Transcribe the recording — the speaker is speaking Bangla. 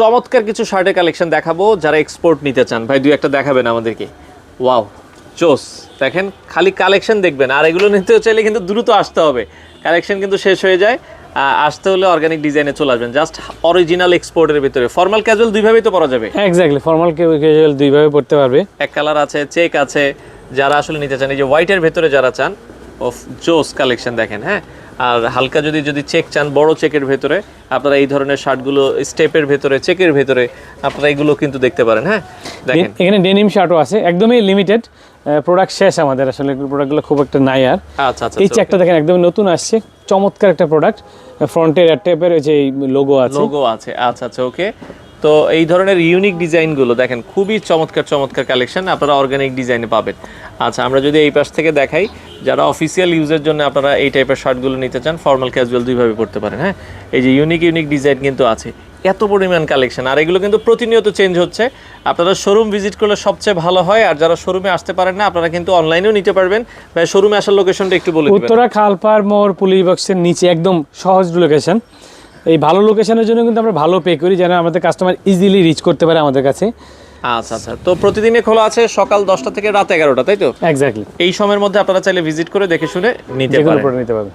চমৎকার কিছু শার্টের কালেকশন দেখাবো যারা এক্সপোর্ট নিতে চান। ভাই দুই একটা দেখাবেন আমাদেরকে। ওয়াও, জোস। দেখেন, খালি কালেকশন দেখবেন, আর এগুলো নিতে চাইলে কিন্তু দ্রুত আসতে হবে, কালেকশন কিন্তু শেষ হয়ে যায়। আসতে হলে অর্গানিক ডিজাইনে চলে আসবেন, জাস্ট অরিজিনাল এক্সপোর্টের ভিতরে। ফর্মাল ক্যাজুয়াল দুইভাবেই তো পরা যাবে। এক্স্যাক্টলি, ফর্মাল ক্যাজুয়াল দুইভাবে পড়তে পারবে। এক কালার আছে, চেক আছে, যারা আসলে নিতে চান, এই যে হোয়াইটের ভেতরে যারা চান, অফ জোস কালেকশন দেখেন। হ্যাঁ, আর হালকা যদি চেক চান, বড় চেকের ভেতরে আপনারা এই ধরনের শার্টগুলো, স্টেপের ভেতরে, চেকের ভেতরে আপনারা এগুলো কিন্তু দেখতে পারেন। হ্যাঁ দেখেন, এখানে ডেনিম শার্টও আছে, একদমই লিমিটেড প্রোডাক্ট, শেষ আমাদের আসলে প্রোডাক্টগুলো খুব একটা নাই আর। আচ্ছা আচ্ছা, এই চেকটা দেখেন একদমই নতুন আসছে, চমৎকার একটা প্রোডাক্ট, ফ্রন্টের টেপের যে লোগো আছে। আচ্ছা আচ্ছা, ওকে। তো এই ধরনের ইউনিক ডিজাইনগুলো দেখেন, খুবই চমৎকার চমৎকার কালেকশন আপনারা অর্গানিক ডিজাইনে পাবেন। আচ্ছা, আমরা যদি এই পাশ থেকে দেখাই, যারা অফিসিয়াল ইউজের জন্য আপনারা এই টাইপের শার্টগুলো নিতে চান, ফর্মাল ক্যাজুয়াল দুইভাবে পড়তে পারেন। হ্যাঁ, এই যে ইউনিক ডিজাইন কিন্তু আছে, এত পরিমাণ কালেকশন, আর এগুলো কিন্তু প্রতিনিয়ত চেঞ্জ হচ্ছে। আপনারা শোরুম ভিজিট করলে সবচেয়ে ভালো হয়, আর যারা শোরুমে আসতে পারেন না, আপনারা কিন্তু অনলাইনেও নিতে পারবেন। ভাই শোরুমে আসার লোকেশনটা একটু বলে দিবেন। উত্তরা খালপাড় মোড়, পুলিশ বক্সের নিচে, একদম সহজ লোকেশন। এই ভালো লোকেশনের জন্য কিন্তু আমরা ভালো পে করি, যেন আমাদের কাস্টমার ইজিলি রিচ করতে পারে আমাদের কাছে। আচ্ছা আচ্ছা, তো প্রতিদিনে খোলা আছে সকাল 10টা থেকে রাত 11টা, তাই তো? এক্স্যাক্টলি, এই সময়ের মধ্যে আপনারা চাইলে ভিজিট করে দেখে শুনে নিতে পারেন। নিতে পারবেন।